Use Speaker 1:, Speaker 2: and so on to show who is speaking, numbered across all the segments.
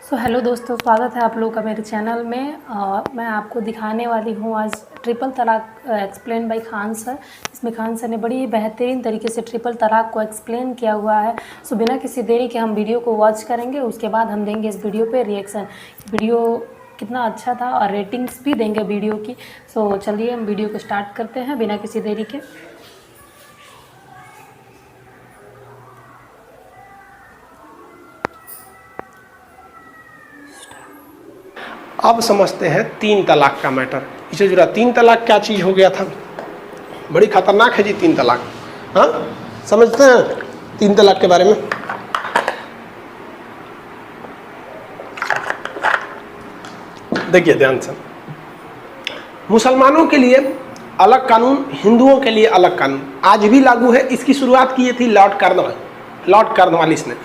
Speaker 1: Hello दोस्तों, स्वागत है आप लोगों का मेरे चैनल में। मैं आपको दिखाने वाली हूँ आज ट्रिपल तलाक एक्सप्लेन बाय खान सर। इसमें खान सर ने बड़ी बेहतरीन तरीके से ट्रिपल तलाक को एक्सप्लेन किया हुआ है। बिना किसी देरी के हम वीडियो को वॉच करेंगे, उसके बाद हम देंगे इस वीडियो पे रिएक्शन। वीडियो कितना अच्छा था और रेटिंग्स भी देंगे वीडियो की। चलिए हम वीडियो को स्टार्ट करते हैं बिना किसी देरी के।
Speaker 2: अब समझते हैं तीन तलाक का मैटर। इसे जुड़ा तीन तलाक क्या चीज़ हो गया था, बड़ी खतरनाक है जी तीन तलाक। हाँ, समझते हैं तीन तलाक के बारे में। देखिए ध्यान से, मुसलमानों के लिए अलग कानून, हिंदुओं के लिए अलग कानून आज भी लागू है। इसकी शुरुआत की थी लॉर्ड कॉर्नवालिस ने।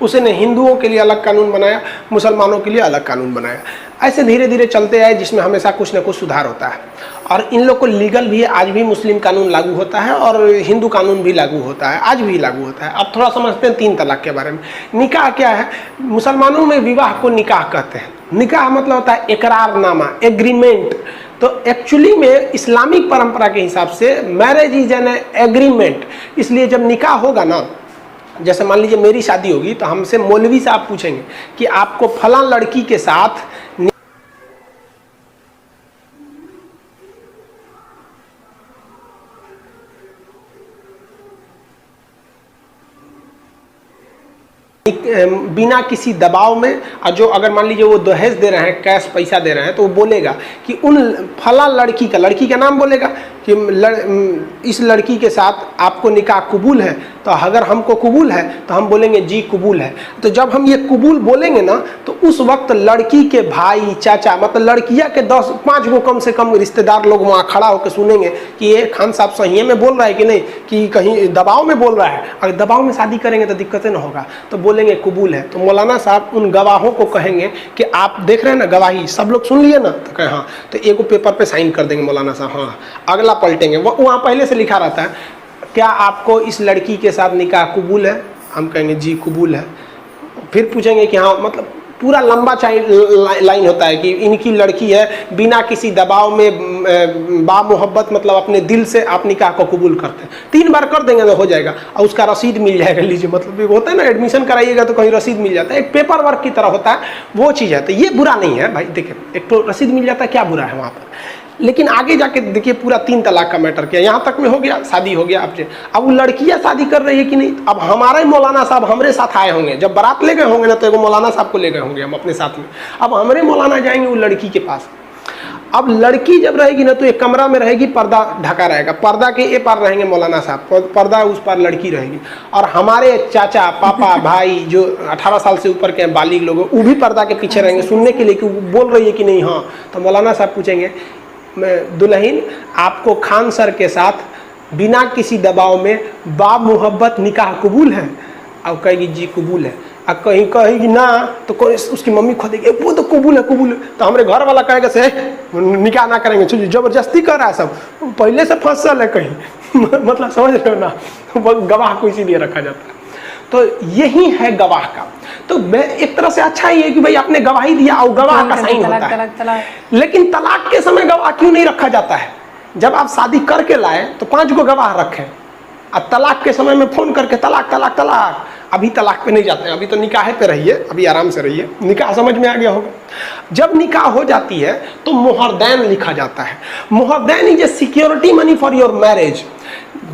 Speaker 2: उसने हिंदुओं के लिए अलग कानून बनाया, मुसलमानों के लिए अलग कानून बनाया। ऐसे धीरे धीरे चलते आए, जिसमें हमेशा कुछ न कुछ सुधार होता है। और इन लोग को लीगल भी आज भी मुस्लिम कानून लागू होता है और हिंदू कानून भी लागू होता है, आज भी लागू होता है। अब थोड़ा समझते हैं तीन तलाक के बारे में। निकाह क्या है? मुसलमानों में विवाह को निकाह कहते हैं। निकाह मतलब होता है इकरारनामा, एग्रीमेंट। तो एक्चुअली में इस्लामिक परंपरा के हिसाब से मैरिज इज एन एग्रीमेंट। इसलिए जब निकाह होगा ना, जैसे मान लीजिए मेरी शादी होगी, तो हमसे मौलवी साहब पूछेंगे कि आपको फलां लड़की के साथ बिना किसी दबाव में, और जो अगर मान लीजिए वो दहेज दे रहे हैं, कैश पैसा दे रहे हैं, तो वो बोलेगा कि उन फला लड़की का नाम बोलेगा कि इस लड़की के साथ आपको निकाह कबूल है। तो अगर हमको कबूल है तो हम बोलेंगे जी कबूल है। तो जब हम ये कबूल बोलेंगे ना, तो उस वक्त लड़की के भाई, चाचा, मतलब लड़कियां के 10-5 गो कम से कम रिश्तेदार लोग वहाँ खड़ा होकर सुनेंगे कि ये खान साहब सही में बोल रहा है कि नहीं, कि कहीं दबाव में बोल रहा है। अगर दबाव में शादी करेंगे तो दिक्कतें ना होगा, तो बोलेंगे कबूल है। तो मौलाना साहब उन गवाहों को कहेंगे कि आप देख रहे हैं ना गवाही, सब लोग सुन लिए ना? तो कहें हाँ। तो एगो पेपर पे साइन कर देंगे मौलाना साहब, हाँ। अगला पलटेंगे, वहाँ पहले से लिखा रहता है, क्या आपको इस लड़की के साथ निकाह कबूल है? हम कहेंगे जी कबूल है। फिर पूछेंगे कि हाँ, मतलब पूरा लंबा लाइन होता है कि इनकी लड़की है, बिना किसी दबाव में बामोहब्बत, मतलब अपने दिल से आप निकाह को कबूल करते हैं। 3 बार कर देंगे तो हो जाएगा, और उसका रसीद मिल जाएगा। लीजिए, मतलब होता है ना, एडमिशन कराइएगा तो कहीं रसीद मिल जाता है, एक पेपर वर्क की तरह होता है, वो चीज़ है। तो ये बुरा नहीं है भाई, देखिए एक तो रसीद मिल जाता है, क्या बुरा है वहाँ पर। लेकिन आगे जाके देखिए पूरा 3 तलाक का मैटर किया। यहाँ तक में हो गया, शादी हो गया आपसे। अब वो लड़कियाँ शादी कर रही है कि नहीं, अब हमारे मौलाना साहब हमारे साथ आए होंगे, जब बारात ले गए होंगे ना, तो एगो मौलाना साहब को ले गए होंगे हम अपने साथ में। अब हमारे मौलाना जाएंगे वो लड़की के पास। अब लड़की जब रहेगी ना, तो एक कमरा में रहेगी, पर्दा ढका रहेगा, पर्दा के ए पार रहेंगे मौलाना साहब, पर्दा उस पार लड़की रहेगी। और हमारे चाचा, पापा, भाई जो 18 साल से ऊपर के बालिग लोग, वो भी पर्दा के पीछे रहेंगे सुनने के लिए कि वो बोल रही है कि नहीं। हाँ, तो मौलाना साहब पूछेंगे, दुल्हन आपको खान सर के साथ बिना किसी दबाव में बामोहब्बत निकाह कबूल है? अब कहेगी जी कबूल है। अब कहीं कहेगी ना, तो उसकी मम्मी खोदेगी, वो तो कबूल है कबूल है। तो हमारे घर वाला कहेगा से निकाह ना करेंगे, जबरदस्ती कर रहा है, सब पहले से फसल है कहीं। मतलब समझ रहे हो ना, गवाह को इसीलिए रखा जाता है। तो यही है गवाह का। तो मैं एक तरह से अच्छा ही है कि भाई आपने गवाही दिया और गवाह का साइन होता है। लेकिन तलाक के समय गवाह क्यों नहीं रखा जाता है? जब आप शादी करके लाए तो 5 गो गवाह रखें, और तलाक के समय में फोन करके तलाक तलाक तलाक, अभी तलाक पे नहीं जाते हैं, अभी तो निकाह पे रहिए, अभी आराम से रहिए। निकाह समझ में आ गया होगा। जब निकाह हो जाती है तो मोहरदैन लिखा जाता है। मोहरदैन is a security money for your marriage.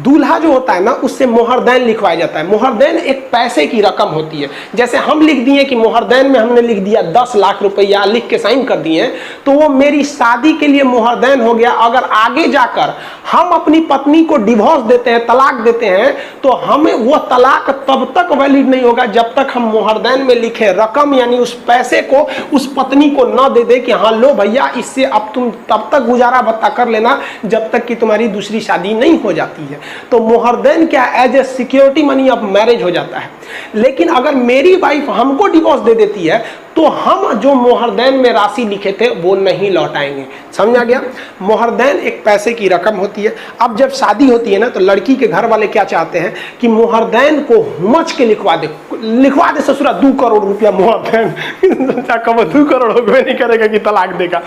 Speaker 2: दूल्हा जो होता है ना, उससे मोहरदैन लिखवाया जाता है। मोहरदैन एक पैसे की रकम होती है। जैसे हम लिख दिए कि मोहरदैन में हमने लिख दिया 10 लाख रुपया, लिख के साइन कर दिए, तो वो मेरी शादी के लिए मोहरदैन हो गया। अगर आगे जाकर हम अपनी पत्नी को डिवोर्स देते हैं, तलाक देते हैं, तो हमें वो तलाक तब तक वैलिड नहीं होगा जब तक हम मोहरदैन में लिखे रकम, यानी उस पैसे को उस पत्नी को न दे दे कि हाँ लो भैया, इससे अब तुम तब तक गुजारा भत्ता कर लेना जब तक कि तुम्हारी दूसरी शादी नहीं हो जाती है। तो मोहरदैन क्या, as a security money of marriage हो जाता है। लेकिन अगर मेरी वाइफ हमको डिवोर्स दे देती है, तो हम जो मोहरदैन में राशि लिखे थे वो नहीं लौटाएंगे। समझा गया? मोहरदैन एक पैसे की रकम होती है। अब जब शादी होती है ना तो लड़की के घर वाले क्या चाहते हैं कि मोहरदैन को हुमच के लिखवा दे ससुरा 2 करोड़ रुपया मोहरदैन। कब 2 करोड़ होगा नहीं करेगा कि तलाक देगा,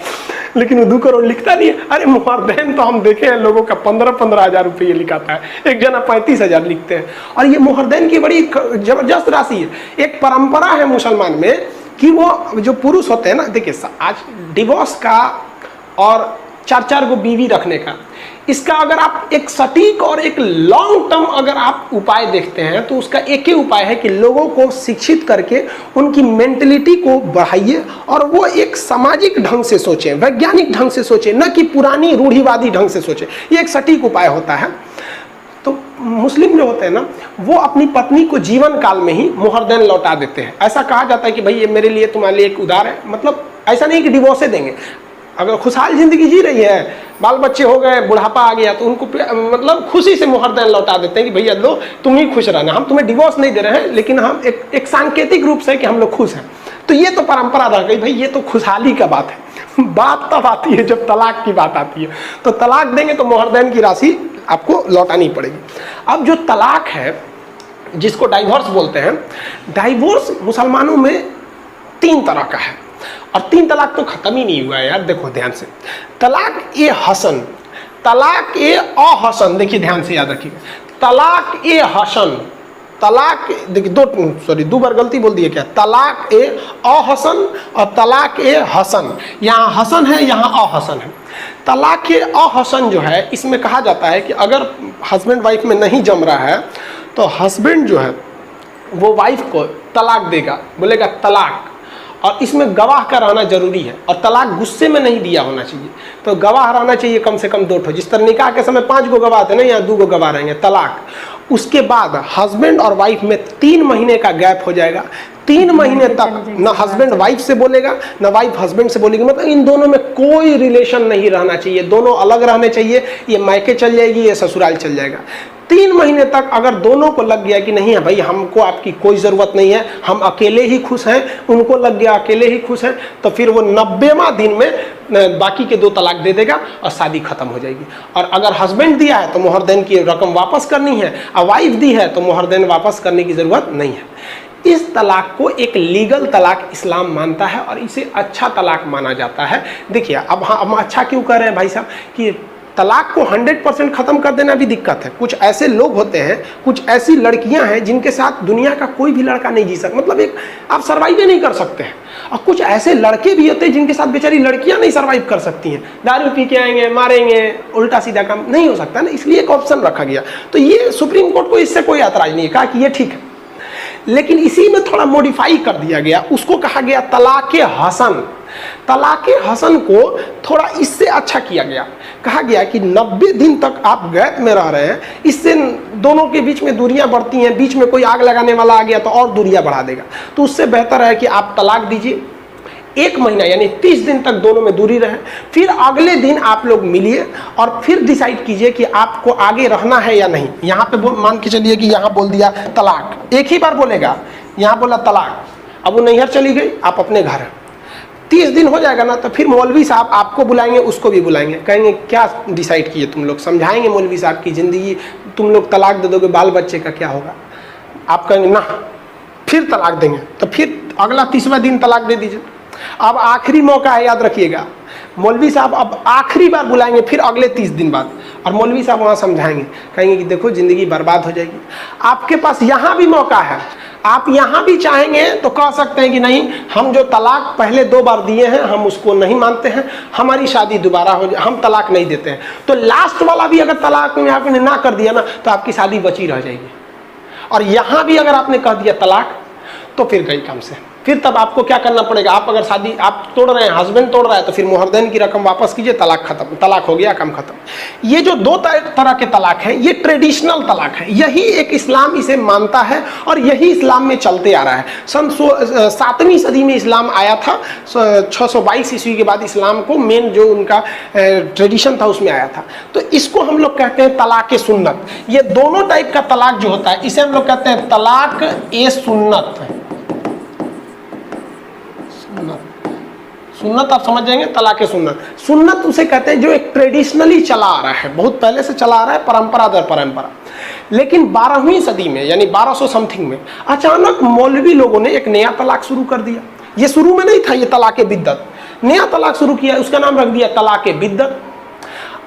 Speaker 2: लेकिन वो 2 करोड़ लिखता नहीं है। अरे मोहरदैन तो हम देखे हैं लोगों का 15-15 हजार रुपये लिखाता है, एक जना 35,000 लिखते हैं। और ये मोहरदैन की बड़ी जबरदस्त राशि है। एक परंपरा है मुसलमान में कि वो जो पुरुष होते हैं ना, देखिए आज डिवोर्स का और 4-4 गो बीवी रखने का, इसका अगर आप एक सटीक और एक लॉन्ग टर्म अगर आप उपाय देखते हैं तो उसका एक ही उपाय है कि लोगों को शिक्षित करके उनकी मेंटलिटी को बढ़ाइए और वो एक सामाजिक ढंग से सोचें, वैज्ञानिक ढंग से सोचें, न कि पुरानी रूढ़िवादी ढंग से सोचें। ये एक सटीक उपाय होता है। तो मुस्लिम जो होते हैं ना, वो अपनी पत्नी को जीवन काल में ही मोहरदैन लौटा देते हैं। ऐसा कहा जाता है कि भाई ये मेरे लिए तुम्हारे लिए एक उधार है। मतलब ऐसा नहीं कि डिवोर्स देंगे, अगर खुशहाल जिंदगी जी रही है, बाल बच्चे हो गए, बुढ़ापा आ गया, तो उनको मतलब खुशी से मोहरदैन लौटा देते हैं कि भैया लो तुम ही खुश रहना, हम तुम्हें डिवोर्स नहीं दे रहे हैं, लेकिन हम एक सांकेतिक रूप से कि हम लोग खुश हैं। तो ये तो परंपरा रह गई भाई, ये तो खुशहाली का बात है। बात तब आती है जब तलाक की बात आती है। तो तलाक देंगे तो मोहरदैन की राशि आपको लौटानी पड़ेगी। अब जो तलाक है जिसको डाइवोर्स बोलते हैं, डाइवोर्स मुसलमानों में 3 तरह का है और 3 तलाक तो खत्म ही नहीं हुआ है यार। देखो ध्यान से, तलाक ए हसन, तलाक ए अहसन, देखिए ध्यान से याद रखिएगा, तलाक ए हसन, तलाक देखिए 2 बार गलती बोल दिए क्या, तलाक ए अहसन और तलाक ए हसन। यहाँ हसन है, यहाँ अहसन है। तलाक ए अहसन जो है, इसमें कहा जाता है कि अगर हस्बैंड वाइफ में नहीं जम रहा है तो हस्बैंड जो है वो वाइफ को तलाक देगा, बोलेगा तलाक, और इसमें गवाह का रहना जरूरी है। और तलाक गुस्से में नहीं दिया होना चाहिए, तो गवाह रहना चाहिए कम से कम 2 ठो। जिस तरह निकाह के समय 5 गो गवाह थे ना, यहाँ 2 गो गवाह रहेंगे। तलाक, उसके बाद हस्बैंड और वाइफ में 3 महीने का गैप हो जाएगा। 3 महीने तक ना हस्बैंड वाइफ से बोलेगा ना वाइफ हस्बैंड से बोलेगी, मतलब इन दोनों में कोई रिलेशन नहीं रहना चाहिए, दोनों अलग रहने चाहिए। ये मायके चल जाएगी, ये ससुराल चल जाएगा। 3 महीने तक अगर दोनों को लग गया कि नहीं है भाई हमको आपकी कोई ज़रूरत नहीं है, हम अकेले ही खुश हैं, उनको लग गया अकेले ही खुश हैं, तो फिर वो 90वां दिन में बाकी के 2 तलाक दे देगा और शादी खत्म हो जाएगी। और अगर हस्बैंड दिया है तो मोहरदैन की रकम वापस करनी है, और वाइफ दी है तो मोहरदैन वापस करने की ज़रूरत नहीं है। इस तलाक को एक लीगल तलाक इस्लाम मानता है और इसे अच्छा तलाक माना जाता है। देखिए अब हम अच्छा क्यों कह रहे हैं भाई साहब कि तलाक को 100% ख़त्म कर देना भी दिक्कत है। कुछ ऐसे लोग होते हैं, कुछ ऐसी लड़कियां हैं जिनके साथ दुनिया का कोई भी लड़का नहीं जी सकता, मतलब एक आप सर्वाइव नहीं कर सकते हैं। और कुछ ऐसे लड़के भी होते हैं जिनके साथ बेचारी लड़कियां नहीं सर्वाइव कर सकती हैं, दारू पी के आएंगे, मारेंगे, उल्टा सीधा काम नहीं हो सकता ना, इसलिए एक ऑप्शन रखा गया। तो ये सुप्रीम कोर्ट को इससे कोई ऐतराज नहीं है, कहा कि ये ठीक है, लेकिन इसी में थोड़ा मॉडिफाई कर दिया गया, उसको कहा गया तलाक़े हसन। तलाक़े हसन को थोड़ा इससे अच्छा किया गया, कहा गया कि 90 दिन तक आप गैप में रह रहे हैं, इससे दोनों के बीच में दूरियां बढ़ती हैं, बीच में कोई आग लगाने वाला आ गया तो और दूरियां बढ़ा देगा। तो उससे बेहतर है कि आप तलाक दीजिए, 1 महीना यानी 30 दिन तक दोनों में दूरी रहे, फिर अगले दिन आप लोग मिलिए और फिर डिसाइड कीजिए कि आपको आगे रहना है या नहीं। यहाँ पे मान के चलिए कि यहाँ बोल दिया तलाक, एक ही बार बोलेगा, यहाँ बोला तलाक, अब वो नैहर चली गई, आप अपने घर हैं, 30 दिन हो जाएगा ना, तो फिर मौलवी साहब आपको बुलाएंगे, उसको भी बुलाएंगे, कहेंगे क्या डिसाइड किए तुम लोग, समझाएंगे मौलवी साहब की ज़िंदगी, तुम लोग तलाक दे दोगे, बाल बच्चे का क्या होगा। आप कहेंगे ना, फिर तलाक देंगे, तो फिर अगला 30वां दिन तलाक दे दीजिए। अब आखिरी मौका है, याद रखिएगा, मौलवी साहब अब आखिरी बार बुलाएंगे फिर अगले 30 दिन बाद, और मौलवी साहब वहाँ समझाएंगे, कहेंगे कि देखो ज़िंदगी बर्बाद हो जाएगी। आपके पास यहाँ भी मौका है, आप यहाँ भी चाहेंगे तो कह सकते हैं कि नहीं, हम जो तलाक पहले 2 बार दिए हैं हम उसको नहीं मानते हैं, हमारी शादी दोबारा हो जाए, हम तलाक नहीं देते हैं। तो लास्ट वाला भी अगर तलाक में आपने ना कर दिया ना, तो आपकी शादी बची रह जाएगी। और यहाँ भी अगर आपने कह दिया तलाक, तो फिर गई काम से। फिर तब आपको क्या करना पड़ेगा, आप अगर शादी आप तोड़ रहे हैं, हस्बैंड तोड़ रहा है, तो फिर मोहरदैन की रकम वापस कीजिए, तलाक खत्म, तलाक हो गया, काम खत्म। ये जो 2 तरह के तलाक हैं, ये ट्रेडिशनल तलाक है, यही एक इस्लाम इसे मानता है और यही इस्लाम में चलते आ रहा है। सन 7वीं सदी में इस्लाम आया था, 622 ईस्वी के बाद इस्लाम को मेन जो उनका ट्रेडिशन था उसमें आया था। तो इसको हम लोग कहते हैं तलाक सुन्नत। ये दोनों टाइप का तलाक जो होता है इसे हम लोग कहते हैं तलाक ए सुन्नत। सुन्नत आप समझ जाएंगे, तलाक सुन्नत। सुन्नत उसे कहते हैं जो एक ट्रेडिशनली चला आ रहा है, बहुत पहले से चला आ रहा है, परंपरा दर परंपरा। लेकिन 12वीं सदी में यानी 1200 समथिंग में अचानक मौलवी लोगों ने एक नया तलाक शुरू कर दिया। ये शुरू में नहीं था, ये तलाक बिद्दत, नया तलाक शुरू किया, उसका नाम रख दिया तलाक बिद्दत।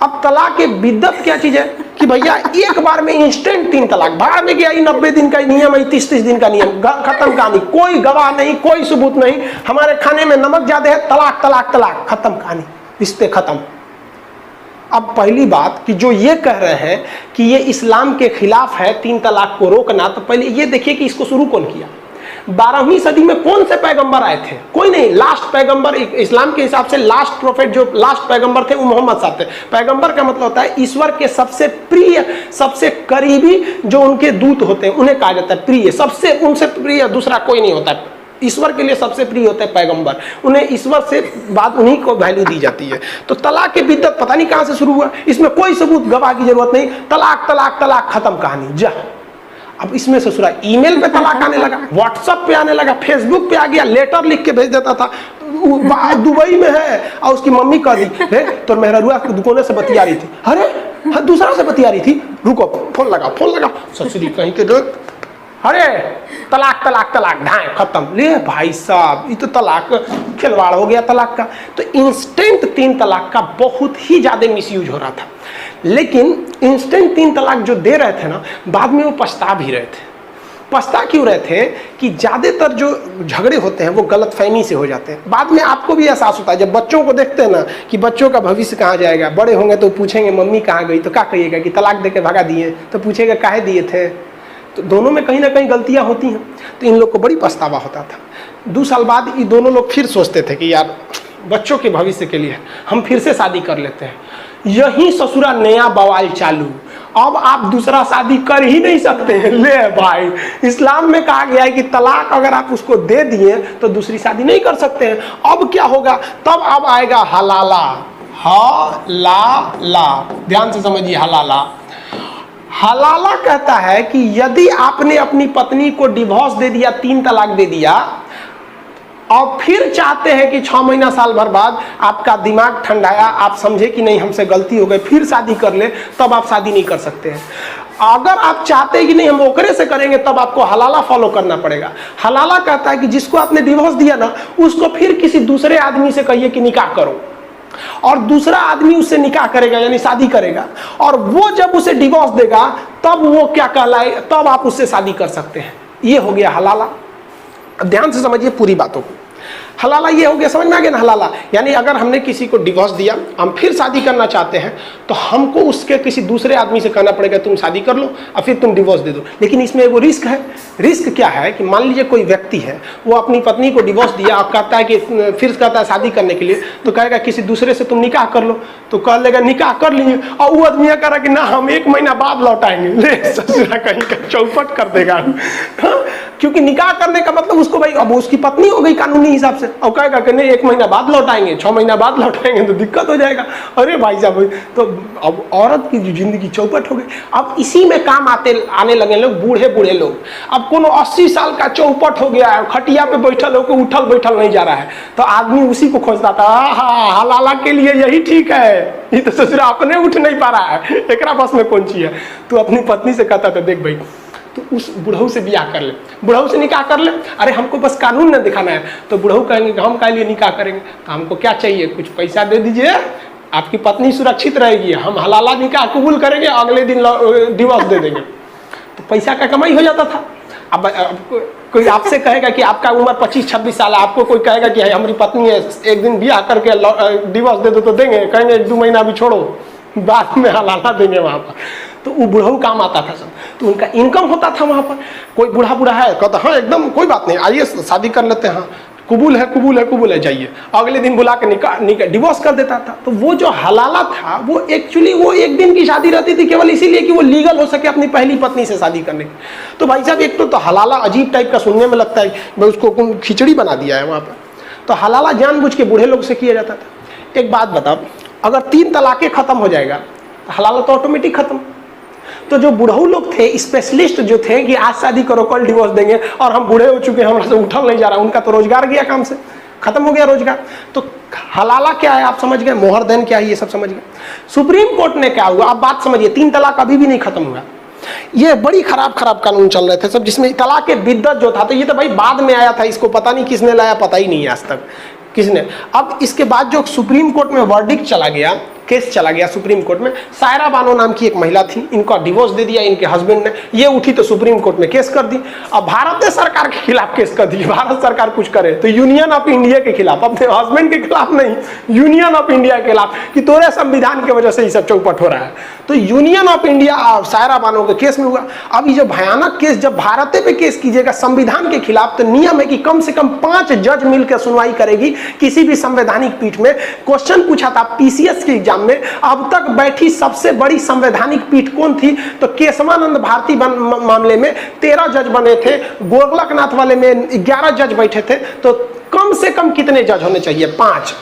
Speaker 2: अब तलाक बिद्दत क्या चीज है कि भैया एक बार में इंस्टेंट 3 तलाक, भाड़ में गया, 90 दिन का नियम है, 30 दिन का नियम, खत्म कहानी, कोई गवाह नहीं, कोई सबूत नहीं, हमारे खाने में नमक ज्यादा है, तलाक तलाक तलाक, खत्म कहानी, रिश्ते खत्म। अब पहली बात कि जो ये कह रहे हैं कि ये इस्लाम के खिलाफ है 3 तलाक को रोकना, तो पहले ये देखिए कि इसको शुरू कौन किया। 12वीं सदी में कौन से पैगंबर आए थे? कोई नहीं। लास्ट पैगंबर इस्लाम के हिसाब से लास्ट प्रोफेट, जो लास्ट पैगंबर थे वो मोहम्मद साहब थे। पैगंबर का मतलब होता है ईश्वर के सबसे प्रिय, सबसे करीबी जो उनके दूत होते हैं उन्हें कहा जाता है प्रिय। सबसे उनसे प्रिय दूसरा कोई नहीं होता है। ईश्वर के लिए सबसे प्रिय होते हैं पैगंबर, उन्हें ईश्वर से बाद उन्हीं को वैल्यू दी जाती है। तो तलाक की बिद्दत पता नहीं कहां से शुरू हुआ, इसमें कोई सबूत गवाह की जरूरत नहीं, तलाक तलाक तलाक, खत्म कहानी, जा। अब इसमें ससुरा ईमेल पे तलाक आने लगा, व्हाट्सएप पे आने लगा, फेसबुक पे आ गया, लेटर लिख के भेज देता था, दुबई में है और उसकी मम्मी कह दी तो मेहरुआ दुकान से बतिया रही थी, अरे दूसरा से बतिया रही थी, रुको फोन लगा, ससुरी कहीं के देख, अरे तलाक तलाक तलाक, ढाई खत्म। ले भाई साहब, ये तो तलाक खिलवाड़ हो गया तलाक का। तो इंस्टेंट 3 तलाक का बहुत ही ज्यादा मिसयूज हो रहा था। लेकिन इंस्टेंट 3 तलाक जो दे रहे थे ना, बाद में वो पछता भी रहे थे। पछता क्यों रहे थे कि ज़्यादातर जो झगड़े होते हैं वो गलतफहमी से हो जाते हैं। बाद में आपको भी एहसास होता है जब बच्चों को देखते हैं ना कि बच्चों का भविष्य कहाँ जाएगा, बड़े होंगे तो पूछेंगे मम्मी कहाँ गई, तो क्या कहिएगा कि तलाक दे के भगा दिए, तो पूछेगा काहे दिए थे। तो दोनों में कहीं ना कहीं गलतियाँ होती हैं। तो इन लोग को बड़ी पछतावा होता था। 2 साल बाद ये दोनों लोग फिर सोचते थे कि यार बच्चों के भविष्य के लिए हम फिर से शादी कर लेते हैं। यही ससुरा नया बवाल चालू, अब आप दूसरा शादी कर ही नहीं सकते हैं। ले भाई, इस्लाम में कहा गया है कि तलाक अगर आप उसको दे दिए तो दूसरी शादी नहीं कर सकते हैं। अब क्या होगा, तब अब आएगा हलाला। हलाला, ध्यान से समझिए, हलाला। हलाला कहता है कि यदि आपने अपनी पत्नी को डिवोर्स दे दिया, 3 तलाक दे दिया, और फिर चाहते हैं कि 6 महीना साल भर बाद आपका दिमाग ठंडाया, आप समझे कि नहीं हमसे गलती हो गई, फिर शादी कर ले, तब आप शादी नहीं कर सकते हैं। अगर आप चाहते हैं कि नहीं हम ओकरे से करेंगे, तब आपको हलाला फॉलो करना पड़ेगा। हलाला कहता है कि जिसको आपने डिवोर्स दिया ना, उसको फिर किसी दूसरे आदमी से कहिए कि निकाह करो, और दूसरा आदमी उससे निकाह करेगा यानी शादी करेगा, और वो जब उसे डिवोर्स देगा तब वो क्या कहलाए, तब आप उससे शादी कर सकते हैं। ये हो गया हलाला। ध्यान से समझिए पूरी बातों को। हलाला ये हो गया, समझ में आ गया ना। हलाला यानी अगर हमने किसी को डिवोर्स दिया, हम फिर शादी करना चाहते हैं, तो हमको उसके किसी दूसरे आदमी से कहना पड़ेगा तुम शादी कर लो और फिर तुम डिवोर्स दे दो। लेकिन इसमें वो रिस्क है। रिस्क क्या है कि मान लीजिए कोई व्यक्ति है, वो अपनी पत्नी को डिवोर्स दिया और कहता है कि फिर कहता है शादी करने के लिए, तो कहेगा किसी दूसरे से तुम निकाह कर लो, तो कह लेगा निकाह कर लिए, और वो आदमी कह रहा कि ना हम 1 महीना बाद लौटाएंगे। ले ससुरा कहीं का चौपट कर देगा। क्योंकि निकाह करने का मतलब उसको भाई अब उसकी पत्नी हो गई कानूनी हिसाब से, और कहेगा कि नहीं 1 महीना बाद लौटाएंगे, 6 महीना बाद लौटाएंगे, तो दिक्कत हो जाएगा। अरे भाई साहब, तो अब औरत की जिंदगी चौपट हो गई। अब इसी में काम आने लगे लोग, बूढ़े बूढ़े लोग। अब कोनो 80 साल का चौपट हो गया है, खटिया पे बैठल होकर उठल बैठल नहीं जा रहा है, तो आदमी उसी को खोजता था। हलाला के लिए यही ठीक है, ये तो ससुरा अपने उठ नहीं पा रहा है, एकरा बस में कौन चीज है। तो अपनी पत्नी से कहता था देख भाई तो उस बुढ़ऊ से ब्याह कर ले, बुढ़ऊ से निकाह कर ले। अरे हमको बस कानून न दिखाना है। तो बुढ़ऊ कहेंगे हम काहे लिए निकाह करेंगे, तो हमको क्या चाहिए, कुछ पैसा दे दीजिए, आपकी पत्नी सुरक्षित रहेगी, हम हलाला निकाह कबूल करेंगे, अगले दिन डिवोर्स दे देंगे। तो पैसा का कमाई हो जाता था। अब कोई आपसे कहेगा कि आपका उम्र 25-26 साल है, आपको कोई कहेगा कि हमारी पत्नी है, एक दिन ब्याह करके डिवोर्स दे दो, तो देंगे, कहेंगे 1-2 महीना अभी छोड़ो, बाद में हलाला देंगे वहाँ पर। तो वो बुढ़ऊ काम आता था सब, तो उनका इनकम होता था वहाँ पर। कोई बूढ़ा है कहता हाँ एकदम कोई बात नहीं, आइए शादी कर लेते हैं, हाँ कबूल है जाइए, अगले दिन बुला के निकाह डिवोर्स कर देता था। तो वो जो हलाला था वो एक्चुअली वो 1 दिन की शादी रहती थी, केवल इसीलिए कि वो लीगल हो सके अपनी पहली पत्नी से शादी करने की। तो भाई साहब एक तो हलाला अजीब टाइप का सुनने में लगता है, मैं उसको खिचड़ी बना दिया है वहाँ पर। तो हलाला जानबूझ के बूढ़े लोग से किया जाता था। एक बात बताओ, अगर 3 तलाक़ें खत्म हो जाएगा तो हलाला तो ऑटोमेटिक खत्म। तो जो बुढ़ऊ लोग थे, स्पेशलिस्ट जो थे कि आज शादी करो कल डिवोर्स देंगे, और हम बूढ़े हो चुके हैं, हमारे से उठल नहीं जा रहा, उनका तो रोजगार गया काम से। खत्म हो गया रोजगार। तो हलाला क्या है आप समझ गए, मोहरदैन क्या है ये सब समझ गए। सुप्रीम कोर्ट ने क्या हुआ, अब बात समझिए, 3 तलाक अभी भी नहीं खत्म हुआ। ये बड़ी खराब कानून चल रहे थे सब, जिसमें तलाक के बिद्दत जो था, तो ये तो भाई बाद में आया था, इसको पता नहीं किसने लाया, पता ही नहीं है आज तक किसने। अब इसके बाद जो सुप्रीम कोर्ट में वर्डिक्ट चला गया, केस चला गया सुप्रीम कोर्ट में, सायरा बानो नाम की एक महिला थी, इनका डिवोर्स दे दिया इनके हस्बैंड ने, ये उठी तो सुप्रीम कोर्ट में केस कर दी। अब भारत सरकार के खिलाफ केस कर दी, भारत सरकार कुछ करे तो यूनियन ऑफ इंडिया के खिलाफ, अपने हस्बैंड के खिलाफ नहीं, यूनियन ऑफ इंडिया के खिलाफ, कि तोरे संविधान की वजह से ये सब चौपट हो रहा है। तो union of India Saira Bano के केस में हुआ। अब ये जो भयानक केस, जब भारत पे केस कीजिएगा संविधान के खिलाफ, तो नियम है कि कम से कम 5 जज मिलकर सुनवाई करेगी किसी भी संवैधानिक पीठ में। क्वेश्चन पूछा था पीसीएस के एग्जाम में, अब तक बैठी सबसे बड़ी संवैधानिक पीठ कौन थी, तो केशवानंद भारती मामले में 13 जज बने थे, गोरखनाथ वाले में 11 जज बैठे थे। तो कम से कम कितने जज होने चाहिए, 5।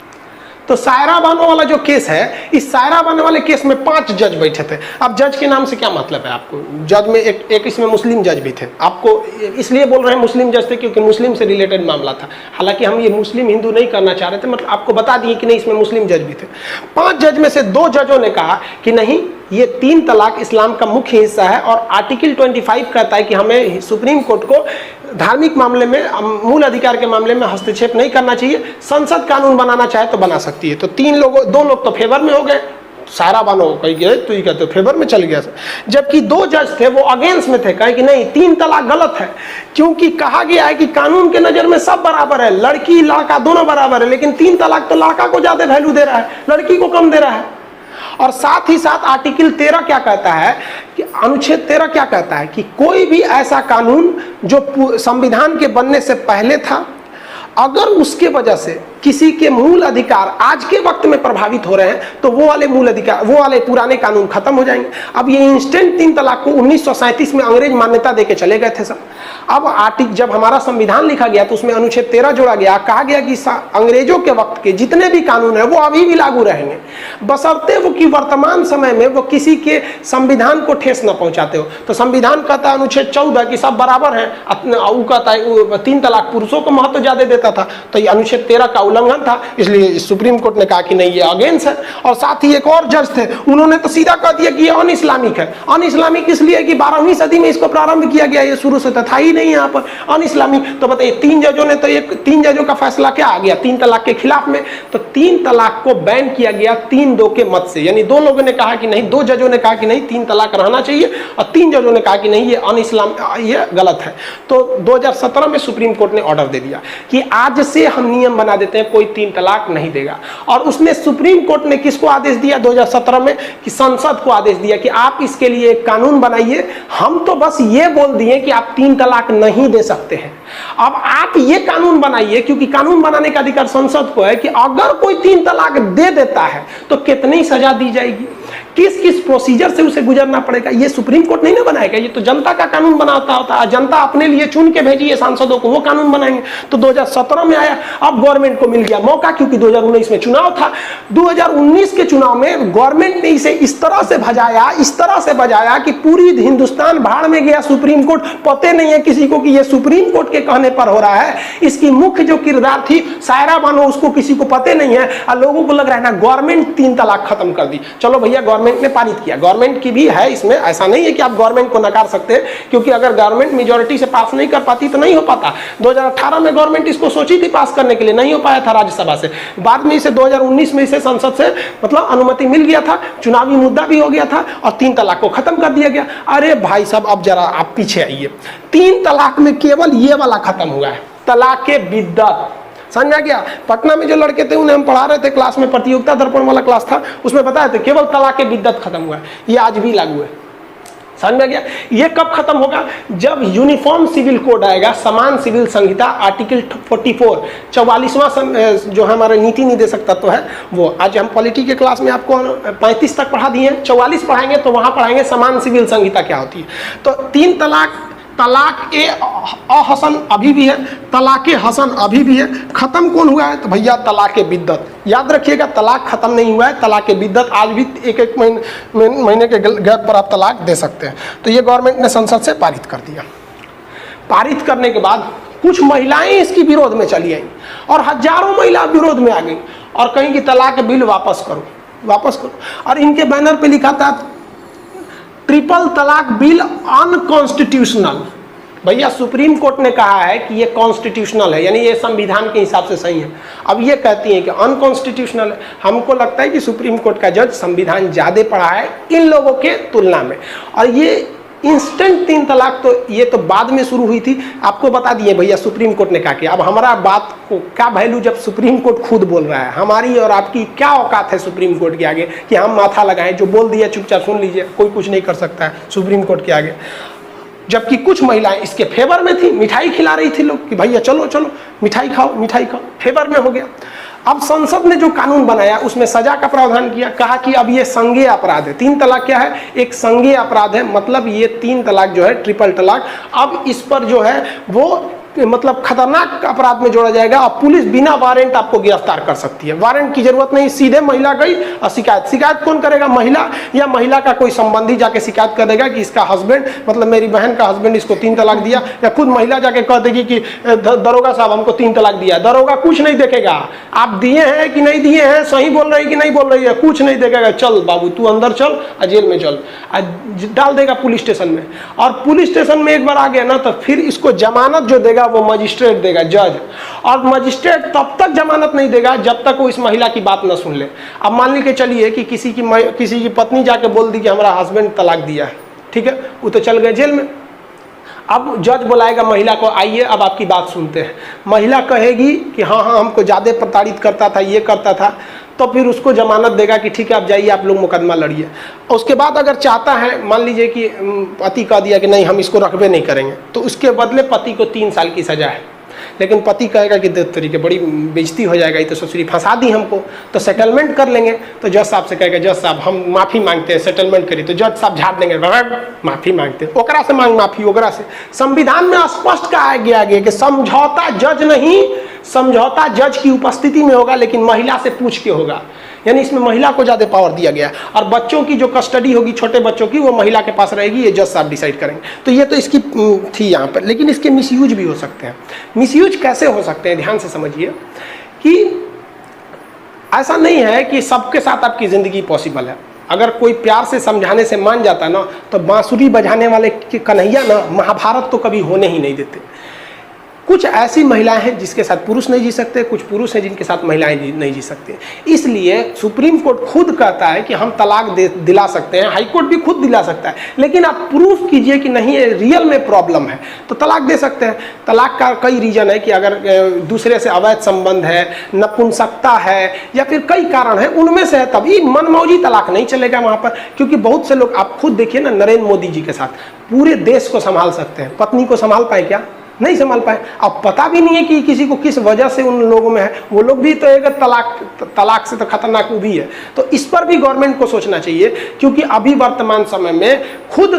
Speaker 2: तो सायरा बानो वाला जो केस है, इस सायरा बानो वाले केस में 5 जज बैठे थे। अब जज के नाम से क्या मतलब है आपको, जज में एक इसमें मुस्लिम जज भी थे। आपको इसलिए बोल रहे हैं मुस्लिम जज थे क्योंकि मुस्लिम से रिलेटेड मामला था, हालांकि हम ये मुस्लिम हिंदू नहीं करना चाह रहे थे, मतलब आपको बता दिए कि नहीं इसमें मुस्लिम जज भी थे। 5 जज में से 2 जजों ने कहा कि नहीं, ये 3 तलाक इस्लाम का मुख्य हिस्सा है और आर्टिकल 25 कहता है कि हमें सुप्रीम कोर्ट को धार्मिक मामले में, मूल अधिकार के मामले में हस्तक्षेप नहीं करना चाहिए, संसद कानून बनाना चाहे तो बना सकती है। तो 2 लोग तो फेवर में हो गए, सायरा बानो कही गए तो ये कहते फेवर में चल गया, जबकि 2 जज थे वो अगेंस्ट में थे, कहे कि नहीं 3 तलाक गलत है, क्योंकि कहा गया है कि कानून के नजर में सब बराबर है, लड़की लड़का दोनों बराबर है, लेकिन 3 तलाक तो लड़का को ज्यादा वैल्यू दे रहा है, लड़की को कम दे रहा है। और साथ ही साथ आर्टिकल 13 क्या कहता है कि अनुच्छेद 13 क्या कहता है कि कोई भी ऐसा कानून जो संविधान के बनने से पहले था, अगर उसके वजह से किसी के मूल अधिकार आज के वक्त में प्रभावित हो रहे हैं, तो वो वाले मूल अधिकार, वो वाले पुराने कानून खत्म हो जाएंगे। अब ये इंस्टेंट 3 तलाक को 1937 में अंग्रेज मान्यता देके चले गए थे सब। अब जब हमारा संविधान लिखा गया तो उसमें अनुच्छेद 13 जोड़ा गया, कहा गया कि अंग्रेजों के वक्त के जितने भी कानून है वो अभी भी लागू रहेंगे, बशर्ते वो कि वर्तमान समय में वो किसी के संविधान को ठेस न पहुंचाते हो। तो संविधान कहता है अनुच्छेद 14 कि सब बराबर है, वो कहता है 3 तलाक पुरुषों को महत्व ज्यादा देता था, तो ये अनुच्छेद 13 का उल्लंघन था, इसलिए सुप्रीम कोर्ट ने कहा कि नहीं ये अगेंस्ट है। और साथ ही एक और जज थे, उन्होंने तो सीधा कह दिया कि ये अन इस्लामिक है। अन इस्लामिक इसलिए कि 12वीं सदी में इसको प्रारंभ किया गया, ये शुरू से था ही नहीं यहाँ पर अन इस्लामिक। तो बताइए 3 जजों ने, तो 3 जजों का फैसला क्या आ गया 3 तलाक के खिलाफ में, तो 3 तलाक को बैन किया गया 3-2 के मत से, यानी 2 लोगों ने कहा कि नहीं, 2 जजों ने कहा कि नहीं 3 तलाक रहना चाहिए, और 3 जजों ने कहा कि नहीं ये अन इस्लाम, ये गलत है। तो 2017 में सुप्रीम कोर्ट ने ऑर्डर दे दिया कि आज से हम नियम बना देते हैं कोई 3 तलाक नहीं देगा। और उसने सुप्रीम कोर्ट ने किसको आदेश दिया 2017 में, कि संसद को आदेश दिया कि आप इसके लिए एक कानून बनाइए। हम तो बस ये बोल दिए कि आप 3 तलाक नहीं दे सकते हैं, अब आप ये कानून बनाइए, क्योंकि कानून बनाने का अधिकार संसद को है कि अगर कोई 3 तलाक दे देता है तो कितनी सजा दी जाएगी, किस किस प्रोसीजर से उसे गुजरना पड़ेगा। ये सुप्रीम कोर्ट नहीं ना बनाएगा, ये तो जनता का कानून बनाता होता है, जनता अपने लिए चुन के भेजी है सांसदों को, वो कानून बनाएंगे। तो 2017 में आया, अब गवर्नमेंट को मिल गया मौका, क्योंकि 2019 में चुनाव था। 2019 के चुनाव में गवर्नमेंट ने इसे इस तरह से भजाया, इस तरह से बजाया कि पूरी हिंदुस्तान भाड़ में गया, सुप्रीम कोर्ट पते नहीं है किसी को कि ये सुप्रीम कोर्ट के कहने पर हो रहा है। इसकी मुख्य जो किरदार थी सायरा बानो, उसको किसी को पते नहीं है, और लोगों को लग रहा है ना गवर्नमेंट 3 तलाक खत्म कर दी। चलो भैया गवर्नमेंट ने पारित किया, गवर्नमेंट की भी है इसमें, ऐसा नहीं है कि आप गवर्नमेंट को नकार सकते हैं, क्योंकि अगर गवर्नमेंट मेजोरिटी से पास नहीं कर पाती तो नहीं हो पाता। 2018 में गवर्नमेंट इसको सोची थी पास करने के लिए, नहीं हो पाया था राज्यसभा से, बाद में इसे 2019 में इसे संसद से मतलब अनुमति मिल गया था, चुनावी मुद्दा भी हो गया था और 3 तलाक को खत्म कर दिया गया। अरे भाई साहब अब जरा आप पीछे आइए, 3 तलाक में केवल ये वाला खत्म हुआ है, तलाक के बिद्दत, समझ आ गया। पटना में जो लड़के थे उन्हें हम पढ़ा रहे थे क्लास में, प्रतियोगिता दर्पण वाला क्लास था, उसमें बताए थे केवल तलाक के बिद्दत खत्म हुआ है, ये आज भी लागू है, समझ में गया। ये कब खत्म होगा, जब यूनिफॉर्म सिविल कोड आएगा, समान सिविल संहिता आर्टिकल 44 44वां जो हमारा नीति निर्देशक तत्व है वो, आज हम पॉलिटी के क्लास में आपको 35 तक पढ़ा दिए हैं, 44 पढ़ाएंगे तो वहां पढ़ाएंगे समान सिविल संहिता क्या होती है। तो 3 तलाक, तलाक ए अहसन अभी भी है, तलाक ए हसन अभी भी है, खत्म कौन हुआ है तो भैया तलाक ए बिद्दत। याद रखिएगा तलाक खत्म नहीं हुआ है, तलाक ए बिद्दत आज भी एक महीने के गैप पर आप तलाक दे सकते हैं। तो ये गवर्नमेंट ने संसद से पारित कर दिया। पारित करने के बाद कुछ महिलाएं इसकी विरोध में चली आई और हजारों महिला विरोध में आ गई और कहीं की तलाक बिल वापस करो, वापस करो। और इनके बैनर पे लिखा था ट्रिपल तलाक बिल अनकॉन्स्टिट्यूशनल। भैया सुप्रीम कोर्ट ने कहा है कि ये कॉन्स्टिट्यूशनल है, यानी ये संविधान के हिसाब से सही है। अब ये कहती हैं कि अनकॉन्स्टिट्यूशनल है। हमको लगता है कि सुप्रीम कोर्ट का जज संविधान ज़्यादा पढ़ा है इन लोगों के तुलना में। और ये इंस्टेंट 3 तलाक तो ये तो बाद में शुरू हुई थी, आपको बता दिए भैया सुप्रीम कोर्ट ने कहा कि अब हमारा बात को क्या वैल्यू जब सुप्रीम कोर्ट खुद बोल रहा है। हमारी और आपकी क्या औकात है सुप्रीम कोर्ट के आगे कि हम माथा लगाएं, जो बोल दिया चुपचाप सुन लीजिए, कोई कुछ नहीं कर सकता है सुप्रीम कोर्ट के आगे। जबकि कुछ महिलाएं इसके फेवर में थी, मिठाई खिला रही थी लोग कि भैया चलो चलो मिठाई खाओ, मिठाई खाओ, फेवर में हो गया। अब संसद ने जो कानून बनाया उसमें सजा का प्रावधान किया, कहा कि अब ये संज्ञेय अपराध है। 3 तलाक क्या है? एक संज्ञेय अपराध है, मतलब ये 3 तलाक जो है ट्रिपल तलाक, अब इस पर जो है वो मतलब खतरनाक अपराध में जोड़ा जाएगा। अब पुलिस बिना वारंट आपको गिरफ्तार कर सकती है, वारंट की जरूरत नहीं, सीधे महिला गई और शिकायत कौन करेगा? महिला, या महिला का कोई संबंधी जाके शिकायत कर देगा कि इसका हस्बैंड, मतलब मेरी बहन का हस्बैंड इसको 3 तलाक दिया, या खुद महिला जाके कह देगी कि दरोगा साहब हमको 3 तलाक दिया। दरोगा कुछ नहीं देखेगा, आप दिए हैं कि नहीं दिए हैं, सही बोल रही कि नहीं बोल रही है, कुछ नहीं देखेगा। चल बाबू तू अंदर चल, जेल में चल, डाल देगा पुलिस स्टेशन में। और पुलिस स्टेशन में एक बार आ गया ना तो फिर इसको जमानत जो देगा वो मजिस्ट्रेट देगा, जज। और मजिस्ट्रेट तब तक जमानत नहीं देगा जब तक वो इस महिला की बात न सुन ले। अब मान के चलिए कि किसी की पत्नी जाके बोल दी कि हमारा हस्बैंड तलाक दिया है, ठीक है, वो तो चल गए जेल में। अब जज बुलाएगा महिला को, आइए अब आपकी बात सुनते हैं। महिला कहेगी कि हाँ हाँ हमको ज़्यादा प्रताड़ित करता था, ये करता था, तो फिर उसको जमानत देगा कि ठीक है आप जाइए, आप लोग मुकदमा लड़िए। उसके बाद अगर चाहता है, मान लीजिए कि पति कह दिया कि नहीं हम इसको रखबे नहीं करेंगे, तो उसके बदले पति को 3 साल की सजा है। लेकिन पति कहेगा कि देख तरीके बड़ी बेइज्जती हो जाएगा, ये तो ससुरी फंसा दी हमको, तो सेटलमेंट कर लेंगे। तो जज साहब से कहेगा जज साहब हम माफ़ी मांगते हैं, सेटलमेंट करिए। तो जज साहब झाड़ देंगे, माफ़ी मांगते हैं, ओकरा से मांग माफ़ी, ओकरा से। संविधान में स्पष्ट कहा गया कि समझौता जज नहीं, समझौता जज की उपस्थिति में होगा लेकिन महिला से पूछ के होगा, यानी इसमें महिला को ज़्यादा पावर दिया गया। और बच्चों की जो कस्टडी होगी, छोटे बच्चों की, वो महिला के पास रहेगी, ये जज साहब डिसाइड करेंगे। तो ये तो इसकी थी यहाँ पर, लेकिन इसके मिसयूज भी हो सकते हैं। मिसयूज कैसे हो सकते हैं, ध्यान से समझिए कि ऐसा नहीं है कि सबके साथ आपकी ज़िंदगी पॉसिबल है। अगर कोई प्यार से समझाने से मान जाता ना, तो बांसुरी बजाने वाले के कन्हैया ना महाभारत तो कभी होने ही नहीं देते। कुछ ऐसी महिलाएं हैं जिसके साथ पुरुष नहीं जी सकते, कुछ पुरुष हैं जिनके साथ महिलाएं नहीं जी सकते। इसलिए सुप्रीम कोर्ट खुद कहता है कि हम तलाक दिला सकते हैं, हाई कोर्ट भी खुद दिला सकता है, लेकिन आप प्रूफ कीजिए कि नहीं ये रियल में प्रॉब्लम है तो तलाक दे सकते हैं। तलाक का कई रीजन है कि अगर दूसरे से अवैध संबंध है, नपुंसकता है, या फिर कई कारण है, उनमें से है, तभी मनमौजी तलाक नहीं चलेगा वहाँ पर। क्योंकि बहुत से लोग, आप खुद देखिए ना, नरेंद्र मोदी जी के साथ पूरे देश को संभाल सकते हैं, पत्नी को संभाल पाए क्या? नहीं संभाल पाए। अब पता भी नहीं है कि किसी को किस वजह से उन लोगों में है, वो लोग भी तो एक तलाक से तो खतरनाक वो भी है। तो इस पर भी गवर्नमेंट को सोचना चाहिए, क्योंकि अभी वर्तमान समय में खुद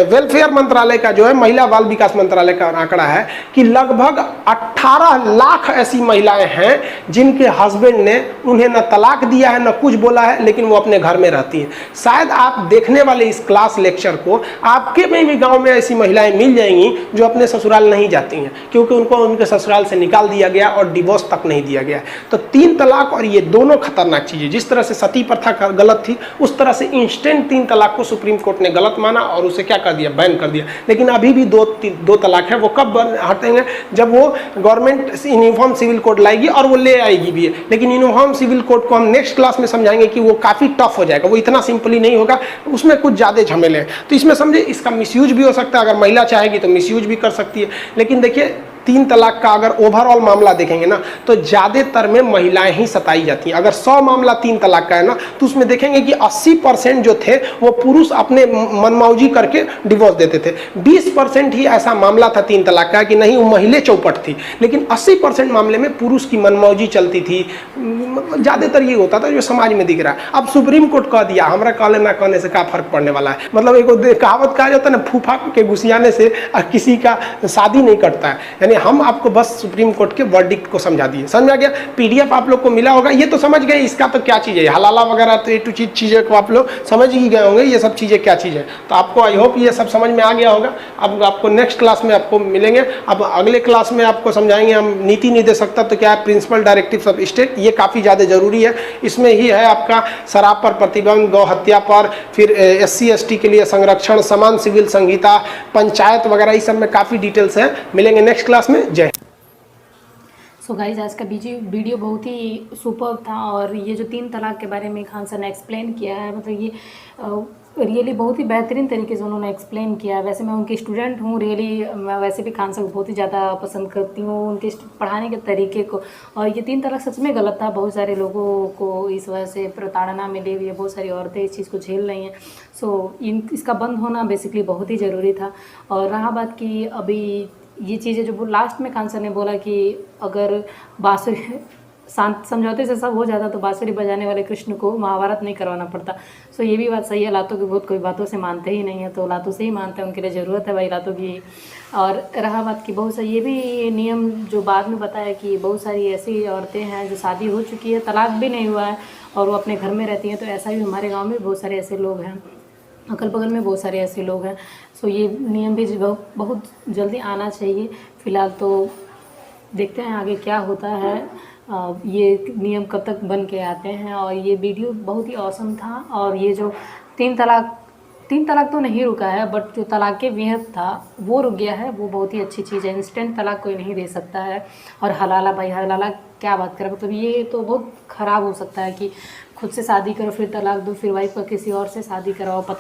Speaker 2: वेलफेयर मंत्रालय का जो है, महिला बाल विकास मंत्रालय का आंकड़ा है कि लगभग 18 लाख ऐसी महिलाएं हैं जिनके हस्बैंड ने उन्हें न तलाक दिया है, न कुछ बोला है, लेकिन वो अपने घर में रहती हैं। शायद आप देखने वाले इस क्लास लेक्चर को आपके में भी गाँव में ऐसी महिलाएं मिल जाएंगी जो अपने ससुराल नहीं जाती हैं, क्योंकि उनको उनके ससुराल से निकाल दिया गया और डिवोर्स तक नहीं दिया गया। तो 3 तलाक और ये दोनों खतरनाक चीज़ें, जिस तरह से सती प्रथा गलत थी, उस तरह से इंस्टेंट 3 तलाक को सुप्रीम कोर्ट ने गलत माना और उसे क्या कर दिया, बैन कर दिया। लेकिन अभी भी दो तलाक है, वो कब हटेंगे? जब वो गवर्नमेंट यूनिफॉर्म सिविल कोड लाएगी, और वो ले आएगी भी है। लेकिन यूनिफॉर्म सिविल कोड को हम नेक्स्ट क्लास में समझाएंगे कि वो काफ़ी टफ हो जाएगा, वो इतना सिंपली नहीं होगा, उसमें कुछ ज़्यादा झमेले हैं। तो इसमें समझे, इसका मिसयूज भी हो सकता है, अगर महिला चाहेगी तो मिसयूज भी कर सकती है। लेकिन देखिए 3 तलाक का अगर ओवरऑल मामला देखेंगे ना, तो ज़्यादातर में महिलाएं ही सताई जाती हैं। अगर 100 मामला 3 तलाक का है ना, तो उसमें देखेंगे कि 80% जो थे वो पुरुष अपने मनमौजी करके डिवोर्स देते थे। 20% ही ऐसा मामला था 3 तलाक का कि नहीं वो महिला चौपट थी, लेकिन 80% मामले में पुरुष की मनमौजी चलती थी। ज़्यादातर ये होता था जो समाज में दिख रहा है। अब सुप्रीम कोर्ट कह दिया, हमारा कहने ना कहने से क्या फर्क पड़ने वाला है। मतलब एक कहावत कहा जाता है ना, फूफा के घुसियाने से किसी का शादी नहीं करता है, यानी में हम आपको बस सुप्रीम कोर्ट के वर्डिक्ट को समझा दिए। समझ आ गया? PDF आप लोग को मिला होगा, ये तो समझ गए इसका तो क्या चीज़ है, हलाला वगैरह तो टू चीज़ें को आप लोग समझ ही गए होंगे, ये सब चीज़ें क्या चीज़ है। तो आपको आई होप ये सब समझ में आ गया होगा। अब आपको नेक्स्ट क्लास में आपको मिलेंगे। अब अगले क्लास में आपको समझाएंगे हम नीति निर्देशकता तो क्या है, प्रिंसिपल डायरेक्टिव्स ऑफ स्टेट, ये काफ़ी ज़्यादा जरूरी है। इसमें ही है आपका शराब पर प्रतिबंध, गौ हत्या पर, फिर SC ST के लिए संरक्षण, समान सिविल संहिता, पंचायत वगैरह, इस सब में काफ़ी डिटेल्स हैं। मिलेंगे नेक्स्ट क्लास में। जय।
Speaker 1: सो गाइज, आज का वीडियो बहुत ही सुपर था, और ये जो 3 तलाक के बारे में खान सर ने एक्सप्लेन किया है, मतलब ये रियली बहुत ही बेहतरीन तरीके से उन्होंने एक्सप्लेन किया है। वैसे मैं उनकी स्टूडेंट हूँ, रियली मैं वैसे भी खान सर को बहुत ही ज़्यादा पसंद करती हूँ, उनके पढ़ाने के तरीके को। और ये 3 तलाक सच में गलत था, बहुत सारे लोगों को इस वजह से प्रताड़ना मिली हुई है, बहुत सारी औरतें इस चीज़ को झेल रही हैं। सो इसका बंद होना बेसिकली बहुत ही ज़रूरी था। और रहा बात कि अभी ये चीज़ें जो लास्ट में खान सर ने बोला कि अगर बाँसुरी शांत समझौते से सब हो जाता तो बाँसुरी बजाने वाले कृष्ण को महाभारत नहीं करवाना पड़ता। सो ये भी बात सही है, लातों की बहुत कोई बातों से मानते ही नहीं है, तो लातों से ही मानते हैं, उनके लिए ज़रूरत है भाई लातों की। और रहा बात की बहुत सारी ये भी नियम जो बाद में बताया कि बहुत सारी ऐसी औरतें हैं जो शादी हो चुकी है, तलाक भी नहीं हुआ है और वो अपने घर में रहती हैं, तो ऐसा भी हमारे गाँव में बहुत सारे ऐसे लोग हैं, अगल बगल में बहुत सारे ऐसे लोग हैं। सो ये नियम भी बहुत जल्दी आना चाहिए। फ़िलहाल तो देखते हैं आगे क्या होता है, ये नियम कब तक बन के आते हैं। और ये वीडियो बहुत ही औसम था। और ये जो 3 तलाक तो नहीं रुका है, बट जो तलाक के विहद था वो रुक गया है, वो बहुत ही अच्छी चीज़ है। इंस्टेंट तलाक कोई नहीं दे सकता है। और हलाला भाई हलाला क्या बात करें, मतलब ये तो बहुत ख़राब हो सकता है कि खुद से शादी करो फिर तलाक दो, फिर वाइफ का किसी और से शादी कराओ, पता